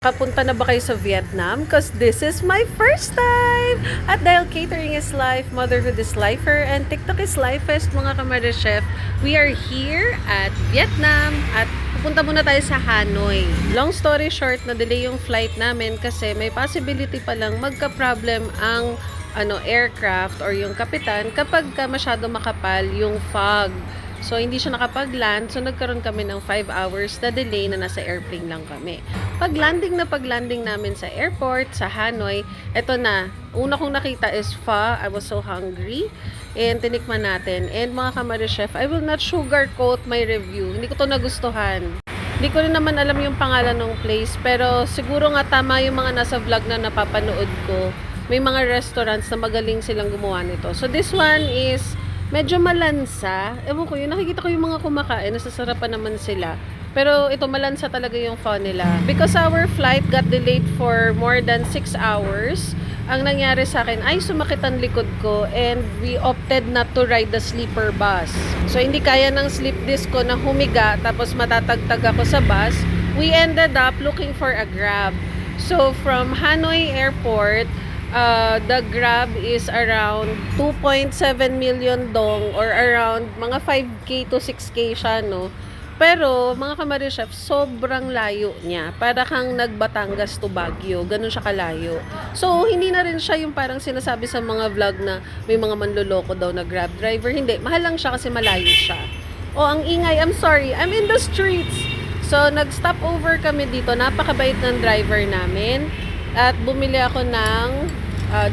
Nakapunta na ba kayo sa Vietnam? Because this is my first time! At dahil catering is life, motherhood is lifer, and TikTok is lifest, mga kamare chef, we are here at Vietnam at pupunta muna tayo sa Hanoi. Long story short, na-delay yung flight namin kasi may possibility palang magka-problem ang aircraft or yung kapitan kapag masyado makapal yung fog. So, hindi siya nakapag-land. So, nagkaroon kami ng 5 hours na delay na nasa airplane lang kami. Pag-landing namin sa airport, sa Hanoi, eto na. Una kong nakita is pho. I was so hungry. And tinikman natin. And mga kamare chef, I will not sugarcoat my review. Hindi ko to nagustuhan. Hindi ko rin naman alam yung pangalan ng place. Pero siguro nga tama yung mga nasa vlog na napapanood ko. May mga restaurants na magaling silang gumawa nito. So, this one is medyo malansa. Ewan ko yun, nakikita ko yung mga kumakain, nasasarapan naman sila. Pero ito, malansa talaga yung pho nila. Because our flight got delayed for more than 6 hours, ang nangyari sa akin ay sumakit ang likod ko and we opted not to ride the sleeper bus. So, hindi kaya ng sleep disc ko na humiga tapos matatagtag ako sa bus. We ended up looking for a Grab. So, from Hanoi Airport, the Grab is around 2.7 million dong or around mga 5K to 6K siya, no? Pero, mga kamare chef, sobrang layo niya. Para kang nagbatangas to Baguio. Ganun siya kalayo. So, hindi na rin siya yung parang sinasabi sa mga vlog na may mga manloloko daw na Grab driver. Hindi. Mahal lang siya kasi malayo siya. O, ang ingay. I'm sorry. I'm in the streets. So, nag-stop over kami dito. Napakabait ng driver namin. At bumili ako ng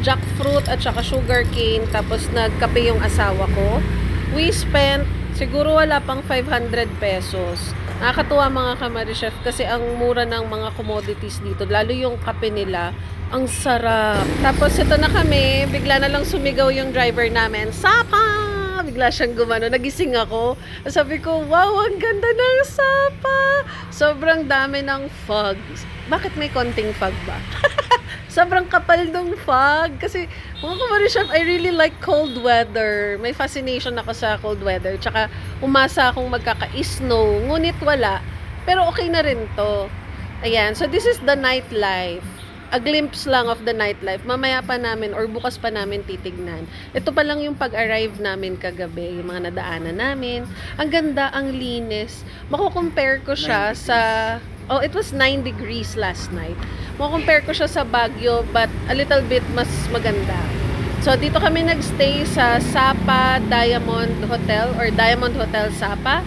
jackfruit at saka sugarcane, tapos nagkape yung asawa ko. We spent siguro wala pang 500 pesos. Nakakatuwa mga kamare chef kasi ang mura ng mga commodities dito, lalo yung kape nila, ang sarap. Tapos ito na kami, bigla na lang sumigaw yung driver namin, "Sapa!" Bigla siyang gumano, nagising ako. Sabi ko, wow, ang ganda ng Sapa! Sobrang dami ng fog. Bakit may konting fog ba? Sobrang kapal ng fog. Kasi, mga kamare chef, I really like cold weather. May fascination ako sa cold weather. Tsaka, umasa akong magkaka-snow. Ngunit wala. Pero okay na rin to. Ayan. So, this is the nightlife. A glimpse lang of the nightlife. Mamaya pa namin or bukas pa namin titignan. Ito pa lang yung pag-arrive namin kagabi. Yung mga nadaanan namin. Ang ganda, ang linis. Mako-compare ko siya sa... Oh, it was 9 degrees last night. Mako-compare ko siya sa Baguio but a little bit mas maganda. So, dito kami nagstay sa Sapa Diamond Hotel or Diamond Hotel Sapa.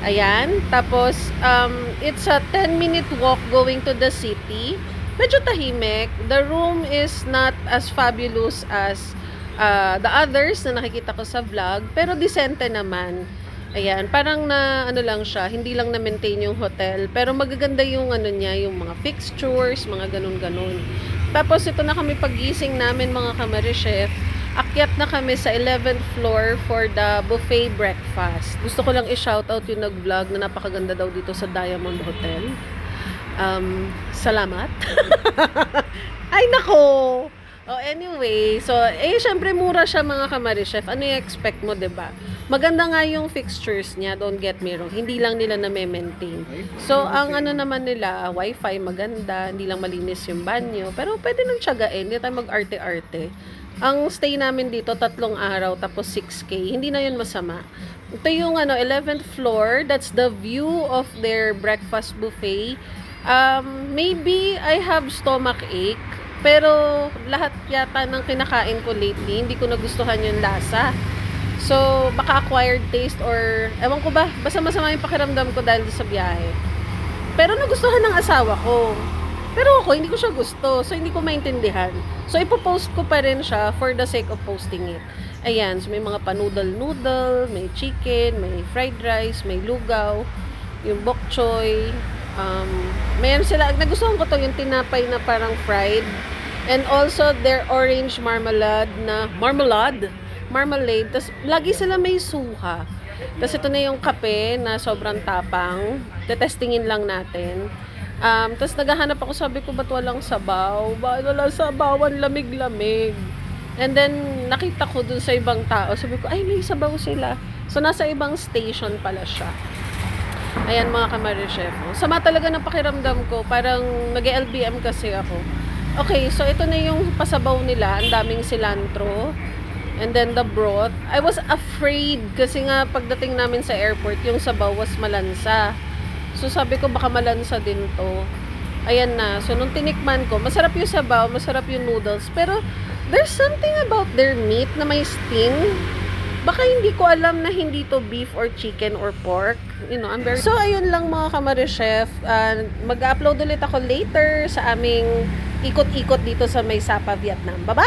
Ayan. Tapos, it's a 10-minute walk going to the city. Medyo tahimik. The room is not as fabulous as the others na nakikita ko sa vlog. Pero decente naman. Ayan, parang na lang siya, hindi lang na-maintain yung hotel, pero magaganda yung niya, yung mga fixtures, mga ganun-ganun. Tapos ito na kami pagising namin mga kamare chef, akyat na kami sa 11th floor for the buffet breakfast. Gusto ko lang i-shoutout yung nag-vlog na napakaganda daw dito sa Diamond Hotel. Salamat. Ay nako! Oh, anyway, so, syempre mura siya mga kamare chef. Ano yung expect mo, 'di ba? Maganda nga yung fixtures niya, don't get me wrong. Hindi lang nila na-maintain. So, ang naman nila, wifi maganda, hindi lang malinis yung banyo, pero pwede nang tiyagain, hindi tayo mag-arte-arte. Ang stay namin dito, 3 araw, tapos 6K. Hindi na yun masama. Ito yung 11th floor, that's the view of their breakfast buffet. Maybe I have stomach ache, pero lahat yata ng kinakain ko lately, hindi ko nagustuhan yung lasa. So, baka acquired taste or ewan ko ba, basta masama yung pakiramdam ko dahil sa biyahe. Pero nagustuhan ng asawa ko. Pero ako, hindi ko siya gusto. So, hindi ko maintindihan. So, ipopost ko pa rin siya for the sake of posting it. Ayan, so may mga panudal-noodle, may chicken, may fried rice, may lugaw, yung bok choy. Mayroon sila, nagustuhan ko to yung tinapay na parang fried. And also, their orange marmalade. Tapos, lagi sila may suha. Tapos, ito na yung kape na sobrang tapang. Tetestingin lang natin. Tapos, naghahanap ako, sabi ko, ba't walang sabaw? Ba't walang sabaw? Ang lamig-lamig. And then, nakita ko dun sa ibang tao. Sabi ko, ay, may sabaw sila. So, nasa ibang station pala siya. Ayan mga kamari-chef. Sama talaga ng pakiramdam ko. Parang nag-LBM kasi ako. Okay, so ito na yung pasabaw nila. Ang daming cilantro. And then the broth. I was afraid kasi nga pagdating namin sa airport, yung sabaw was malansa. So sabi ko baka malansa din to. Ayan na. So nung tinikman ko, masarap yung sabaw, masarap yung noodles. Pero there's something about their meat na may sting. Baka hindi ko alam na hindi to beef or chicken or pork. You know, I'm very... So, ayun lang mga kamari-chef. Mag-upload ulit ako later sa aming ikot-ikot dito sa May Sapa, Vietnam. Bye-bye!